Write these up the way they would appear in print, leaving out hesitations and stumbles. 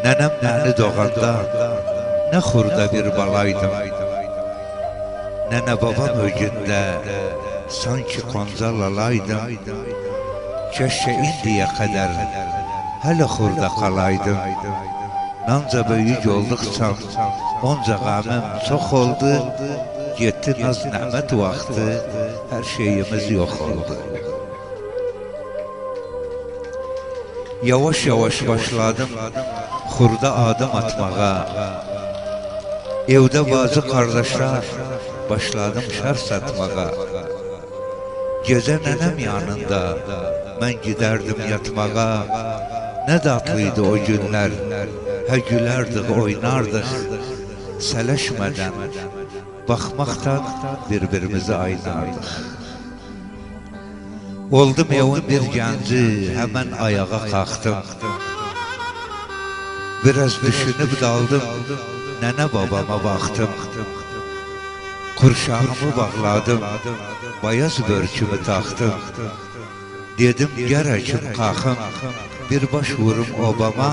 Nənəm məni doğanda nə xurda bir balaydım. Nənə babam ögündə sanki qonca lalaydım. Keşke indiyə qədər hələ xurda qalaydım. Nanca böyük olduqca onca qəmim çox oldu. Getdi naz nəhmət vaxtı, hər şeyimiz yox oldu. Yavaş yavaş başladım xurda adım atmağa. Evdə bazı qardaşlar başladım şər satmağa. Gecə nənəm yanında mən gidərdim yatmağa. Nə tatlıydı o günlər, hə gülərdik, oynardıq. Sələşmədən, baxmaqdan bir-birimizi aynardıq. Oldum evin bir gənci, həmən ayağa qalxdım. Biraz düşünüb daldım, nənə babama baxdım. Qurşağımı bağladım, bayaz börkümü taxdım. Dedim gərəkim qalxım, bir baş vurum obama.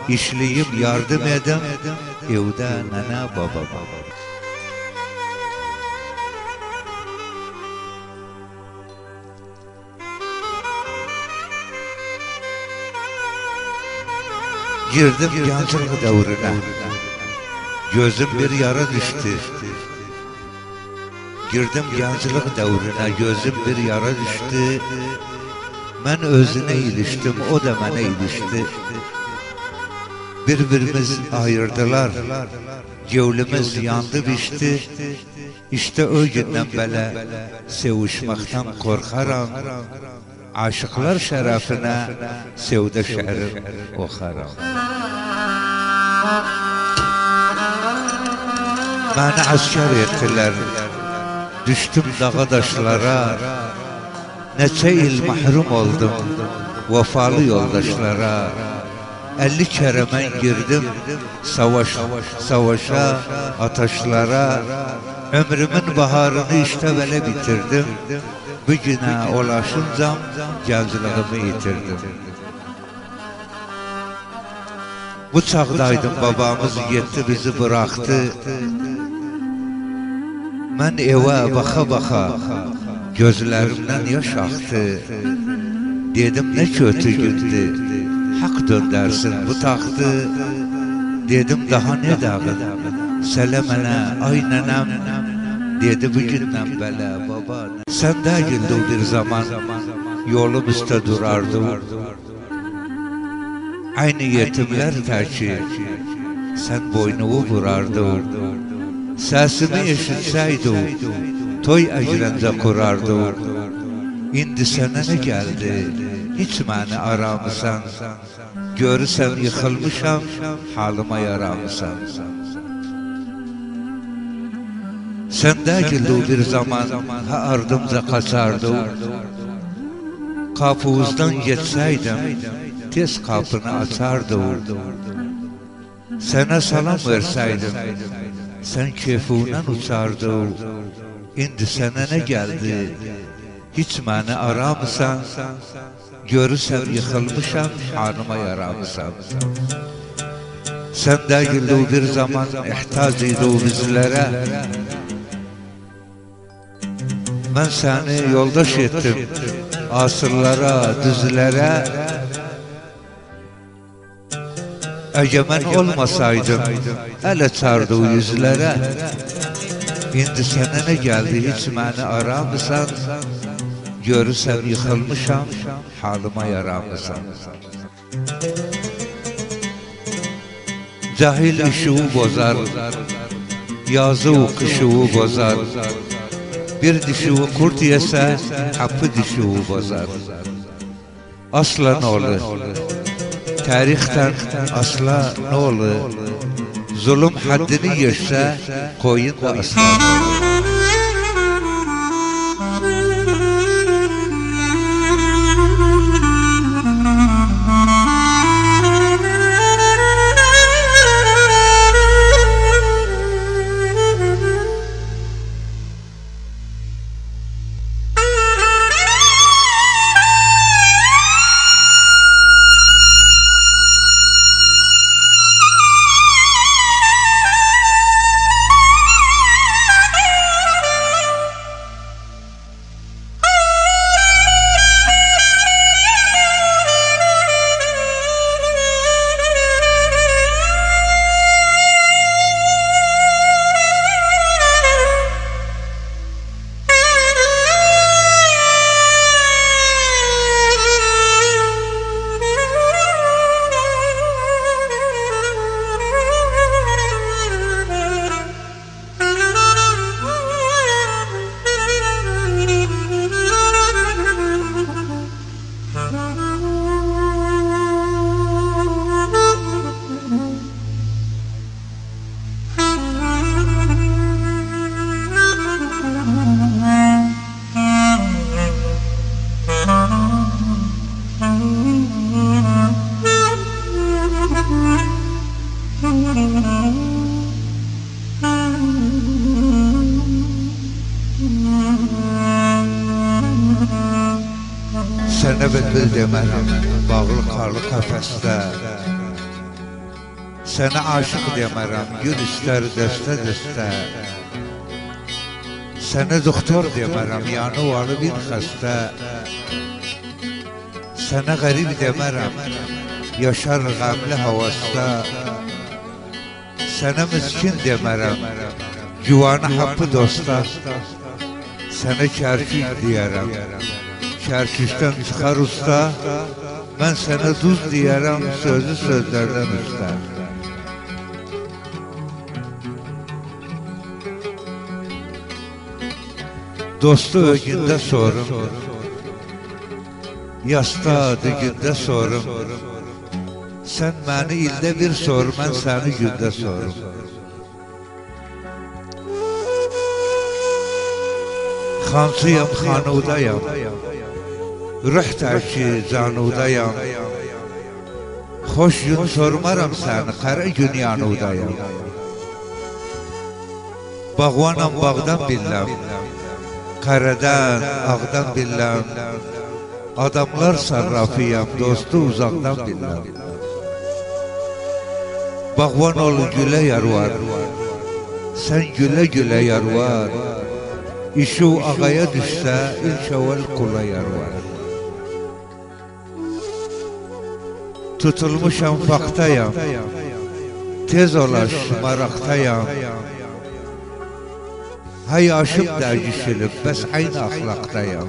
İşliyim yardım edim, evdə nənə babama. Girdim gənclik dövrünə, gözüm bir yara düştü. Girdim gənclik dövrünə, gözüm bir yara düştü. Mən özünə ilişdim, o da mənə ilişdi. Bir-birimiz ayırdılar, gövlümüz yandı biçdi. İşte o gündən belə sevişməkdən qorxaram. Aşıqlar şərəfinə sevdə şəhərim oxaram. Məni askər etdilər, düşdüm dağa daşlara. Neçə il mahrum oldum vəfalı yoldaşlara. 50 kere mən girdim savaşa, ataşlara. Ömrümün baharını işte belə bitirdim. Bugünə ulaşıncam gəncliğimi yitirdim. Bu çağdaydım, babamız getdi bizi bıraktı. Mən evə baxa-baxa gözlerimden yaş aktı. Dedim ne kötü gündü, hak döndərsin bu taxtı. Dedim daha ne dağın, sələmənə ay nənəm. Dedi bugündən belə baba. Sen də güldü bir zaman, yolum üstə durardı. Aynı yetimler təki, sen boynumu vurardı. Səsimi eşitsəydi, toy əcrəncə qurardı. İndi sənə nə gəldi, hiç məni aramısan. Görürsən yıxılmışam, halıma yaramısan. Sən də güldü bir zaman, ha ardımca qaçardı. Qapımızdan geçsəydim, tez qapını açardı. Sənə salam versəydim, sen keyfindən uçardı. İndi sənə nə gəldi, hiç məni aramısan. Görürsən yıxılmışam, hanıma yaramısan. Sən də güldü bir zaman, ihtac idi o bizlərə. Mən səni yoldaş etdim, asırlara, düzlərə. Əgər mən olmasaydım, əl açardı o yüzlərə. İndi sənə nə gəldi, hiç məni aramısan. Görürsən yıxılmışam, halıma yaramısan. Cahil işığı bozar, yazı kışığı bozar. Bir dişiği kurt yese, hapı dişiği bozar. Aslan oğlu, tarixten asla ne olur? Zulüm haddini geçse, koyun da aslan olur. Sənə bülbül demərəm, bağlı qarlı qəfəsdə. Sənə aşıq demərəm, gül istər dəstə-dəstə. Sənə doktor demərəm, yanı valı bir xəstə. Sənə qərib demərəm, yaşar qəmli havasda. Sənə miskin demərəm, güvanı happı dosta. Sənə kərkük deyərəm, kərkükdən çıxar usta. Mən sənə duz deyərəm, sözü sözlərdən usta. Dostu ögündə sorum, yasta dügündə sorum. Sən məni ildə bir sor, mən səni gündə sorum. Xancıyam, xanudayam, rüh tərki canudayam. Xoş gün sormaram səni, qara gün yanudayam. Bağvanam, bağdan billəm, qaradan, ağdan billəm. Adamlar sarrafıyam, dostu uzaqdan billəm. Bağvan ol gülə yarvar, sən gülə gülə yarvar. İşu ağaya düşsə, ilk əvvəl kula yarvar. Tutulmuşam faktayam, tez olaş maraqtayam. Hay aşıb dərgişilib, bəs aynı axlaqdayam.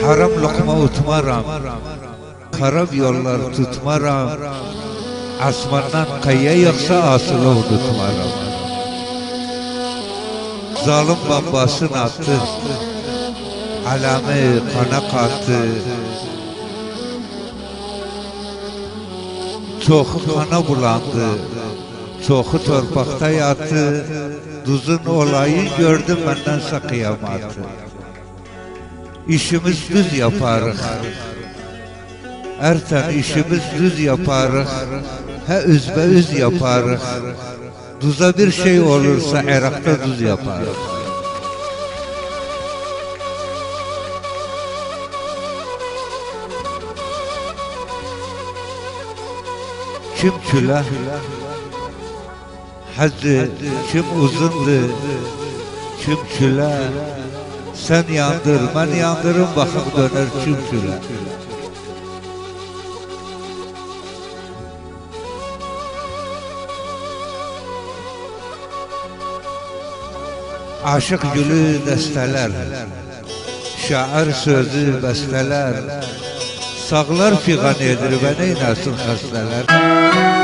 Haram lokma utmaram, xarab yollar tutmaram. Asmandan qayya yoksa asılı unutmaram. Zalim babasını attı, alemi kana kattı. Çoxu kana bulandı, çoxu torpaqda yattı. Duzun olayı gördüm bəndensə kıyamatı. İşimiz düz yaparıq, erten işimiz düz yaparıq. Hə üzbə-üz yaparıq. Duza bir şey olursa Irak'ta duz yaparıq. Kim külə, həzzi, kim uzundu, kim külə. Sen yandır, ben yandırım, baxım döner kim külə. Aşık gülü dəstələr, şair sözü bəstələr. Sağlar fiğan edir və neynəsin xəstələr.